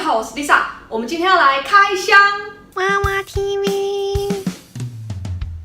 好，我是 Lisa， 我们今天要来开箱娃娃 TV。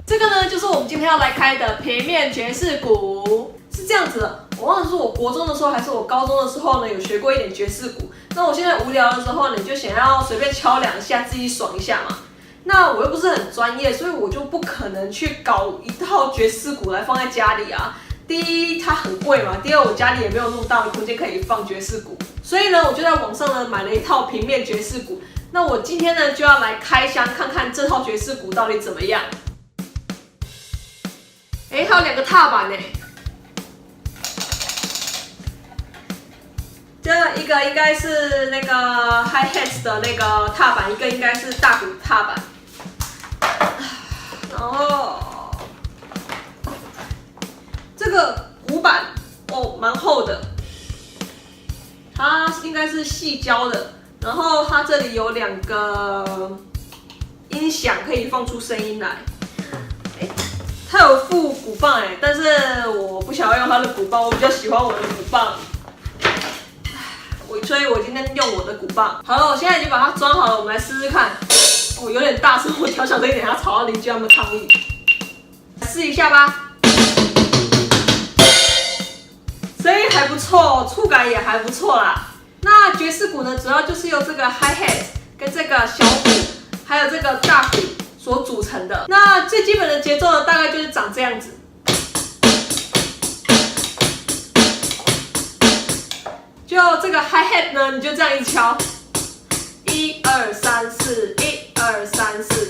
这个呢，就是我们今天要来开的平面爵士鼓。是这样子的，我忘了是我国中的时候还是我高中的时候呢，有学过一点爵士鼓。那我现在无聊的时候呢，就想要随便敲2下，自己爽一下嘛。那我又不是很专业，所以我就不可能去搞一套爵士鼓来放在家里啊。第一，它很贵嘛；第二，我家里也没有那么大的空间可以放爵士鼓。所以呢，我就在网上呢买了一套平面爵士鼓。那我今天呢就要来开箱看看这套爵士鼓到底怎么样。哎，还有2个踏板呢。这一个应该是那个 hi-hat 的那个踏板，一个应该是大鼓踏板。然后这个鼓板哦，蛮厚的，它应该是细胶的。然后它这里有2个音响，可以放出声音来。它有附鼓棒但是我不想要用它的鼓棒，我比较喜欢我的鼓棒。所以我今天用我的鼓棒。好了，我现在已经把它装好了，我们来试试看。哦，有点大声，我调小声一点，它吵到邻居他们抗议。试一下吧，声音还不错，触感也还不错啦。那爵士鼓呢，主要就是由这个 hi-hat 跟这个小鼓，还有这个大鼓所组成的。那最基本的节奏呢，大概就是长这样子。就这个 hi-hat 呢，你就这样一直敲，1 2 3 4 1 2 3 4。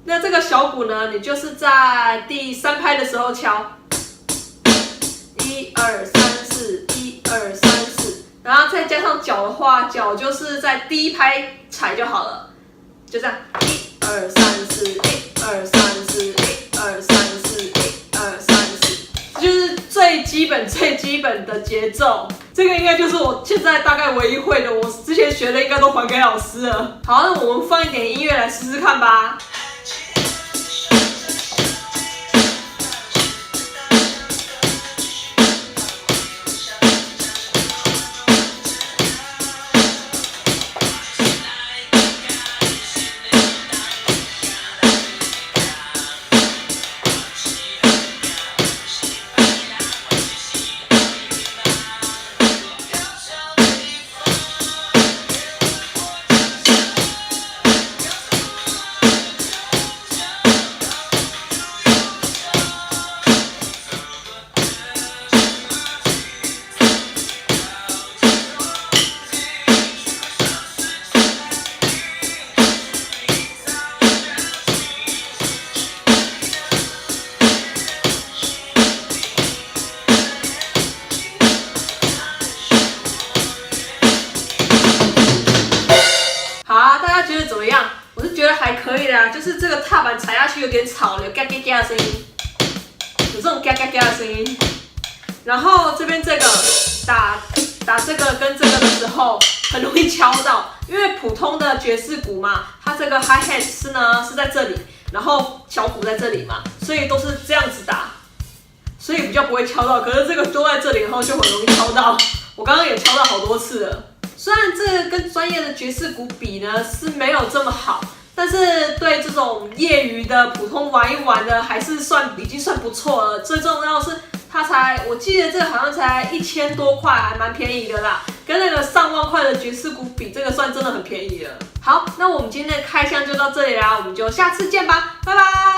那这个小鼓呢，你就是在第3拍的时候敲，1 2 3 4 1 2 3 4。然后再加上脚的话，脚就是在第1拍踩就好了，就这样，1 2 3 4 1 2 3 4 1 2 3 4 1 2 3 4，就是最基本的节奏。这个应该就是我现在大概唯一会的，我之前学的应该都还给老师了。好，那我们放一点音乐来试试看吧。觉得怎么样？我是觉得还可以啦，就是这个踏板踩下去有点吵，有嘎嘎嘎的声音，有这种嘎嘎嘎的声音。然后这边这个打这个跟这个的时候，很容易敲到，因为普通的爵士鼓嘛，它这个 hi-hat 是在这里，然后小鼓在这里嘛，所以都是这样子打，所以比较不会敲到。可是这个都在这里，然后就很容易敲到。我刚刚也敲到好多次了。虽然这个跟专业的爵士鼓比呢是没有这么好，但是对这种业余的普通玩一玩的还是已经算不错了。最重要的是我记得这个好像才1000多块，还蛮便宜的啦。跟那个上万块的爵士鼓比，这个算真的很便宜了。好，那我们今天的开箱就到这里啦，我们就下次见吧，拜拜。